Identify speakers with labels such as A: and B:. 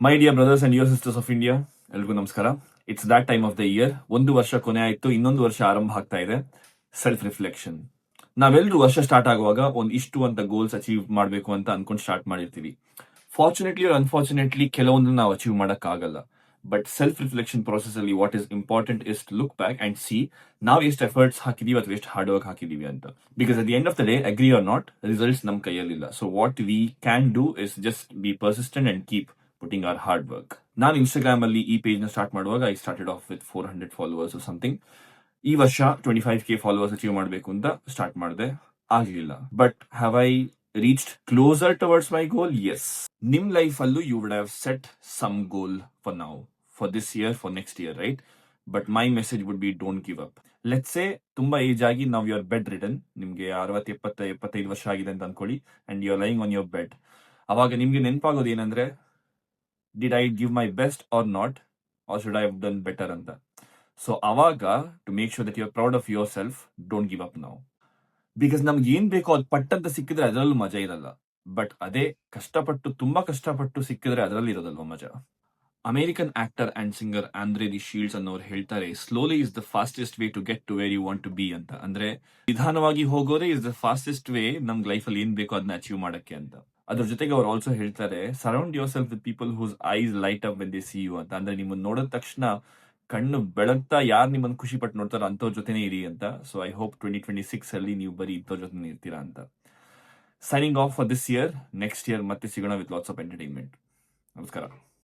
A: My dear brothers and dear sisters of India, ಎಲ್ರಿಗೂ ನಮಸ್ಕಾರ. It's that time of the year. ಒಂದು ವರ್ಷ ಕೊನೆ ಆಯ್ತು, ಇನ್ನೊಂದು ವರ್ಷ ಆರಂಭ ಆಗ್ತಾ ಇದೆ. Self reflection. ನಾವೆಲ್ಲರೂ ವರ್ಷ ಸ್ಟಾರ್ಟ್ ಆಗುವಾಗ ಇಷ್ಟು ಅಂತ ಗೋಲ್ಸ್ ಅಚೀವ್ ಮಾಡಬೇಕು ಅಂತ ಅನ್ಕೊಂಡು ಸ್ಟಾರ್ಟ್ ಮಾಡಿರ್ತೀವಿ. ಫಾರ್ಚುನೇಟ್ಲಿ ಆರ್ ಅನ್ಫಾರ್ಚುನೇಟ್ಲಿ ಕೆಲವೊಂದನ್ನು ನಾವು ಅಚೀವ್ ಆಗಲ್ಲ. ಬಟ್ ಸೆಲ್ಫ್ ರಿಫ್ಲೆಕ್ಷನ್ ಪ್ರೊಸೆಸ್ ಅಲ್ಲಿ what is important is to look back and see ನಾವು ಎಷ್ಟು ಎಫರ್ಟ್ಸ್ ಹಾಕಿದೀವಿ ಅಥವಾ ಎಷ್ಟು ಹಾರ್ಡ್ ವರ್ಕ್ ಹಾಕಿದೀವಿ ಅಂತ. Because at the end of the day, agree or not, results ನಮ್ಮ ಕೈಯಲ್ಲಿಲ್ಲ. So what we can do is just be persistent and keep putting our hard work. ನಾನು ಇನ್ಸ್ಟಾಗ್ರಾಮ್ ಅಲ್ಲಿ ಈ ಪೇಜ್ ನ ಸ್ಟಾರ್ಟ್ ಮಾಡುವಾಗ I started off with 400 followers something. ಈ ವರ್ಷ 25K followers achieve ಮಾಡಬೇಕು ಅಂತ ಸ್ಟಾರ್ಟ್ ಮಾಡಿದೆ, ಆಗಲಿಲ್ಲ. But have I reached closer towards my goal? Yes. Nim life allu you would have set some goal for now, for this year, for next year, right? But my message would be don't give up. Let's say ತುಂಬಾ age ಆಗಿ now you are bedridden, ನಿಮ್ಗೆ 60 70 75 ವರ್ಷ ಆಗಿದೆ ಅಂತ ಅನ್ಕೊಳ್ಳಿ, and you are lying on your bed. ಅವಾಗ ನಿಮ್ಗೆ ನೆನಪಾಗೋದು ಏನಂದ್ರೆ, did I give my best or not, or should I have done better ಅಂತ. ಸೊ ಅವಾಗ to make sure that you are proud of yourself, don't give up now. Because ನಮ್ಗೆ ಏನ್ ಬೇಕೋ ಅದು ಪಟ್ಟಂತ ಸಿಕ್ಕಿದ್ರೆ ಅದರಲ್ಲೂ ಮಜಾ ಇರಲ್ಲ. ಬಟ್ ಅದೇ ಕಷ್ಟಪಟ್ಟು ತುಂಬಾ ಕಷ್ಟಪಟ್ಟು ಸಿಕ್ಕಿದ್ರೆ ಅದರಲ್ಲಿ ಇರೋದಲ್ವ ಮಜಾ. American actor and singer Andre De Shields ಅನ್ನೋರು ಹೇಳ್ತಾರೆ, slowly is the fastest way to get to where you want to be ಅಂತ. ಅಂದ್ರೆ ನಿಧಾನವಾಗಿ ಹೋಗೋದೇ ಇಸ್ ದ ಫಾಸ್ಟೆಸ್ಟ್ ವೇ ನಮ್ಗೆ ಲೈಫ್ ಅಲ್ಲಿ ಏನ್ ಬೇಕೋ ಅದನ್ನ ಅಚೀವ್ ಮಾಡಕ್ಕೆ ಅಂತ. ಅದ್ರ ಜೊತೆಗೆ ಅವ್ರು ಆಲ್ಸೋ ಹೇಳ್ತಾರೆ, surround yourself with people whose eyes light up when they see you ಅಂತ. ಅಂದ್ರೆ ನಿಮ್ಮನ್ನ ನೋಡಿದ ತಕ್ಷಣ ಕಣ್ಣು ಬೆಳಗ್ತಾ ಯಾರು ನಿಮ್ಮನ್ನು ಖುಷಿ ಪಟ್ಟು ನೋಡ್ತಾರೋ ಅಂಥವ್ರ ಜೊತೆನೇ ಇರಿ ಅಂತ. ಸೊ ಐ ಹೋಪ್ 2026 ಅಲ್ಲಿ ನೀವು ಬರೀ ಇಂಥವ್ರ ಜೊತೆ ಇರ್ತೀರಾ ಅಂತ. Signing off for this year. Next year ಮತ್ತೆ ಸಿಗೋಣ ವಿತ್ ಲಾಟ್ಸ್ ಆಫ್ ಎಂಟರ್ಟೈನ್ಮೆಂಟ್. ನಮಸ್ಕಾರ.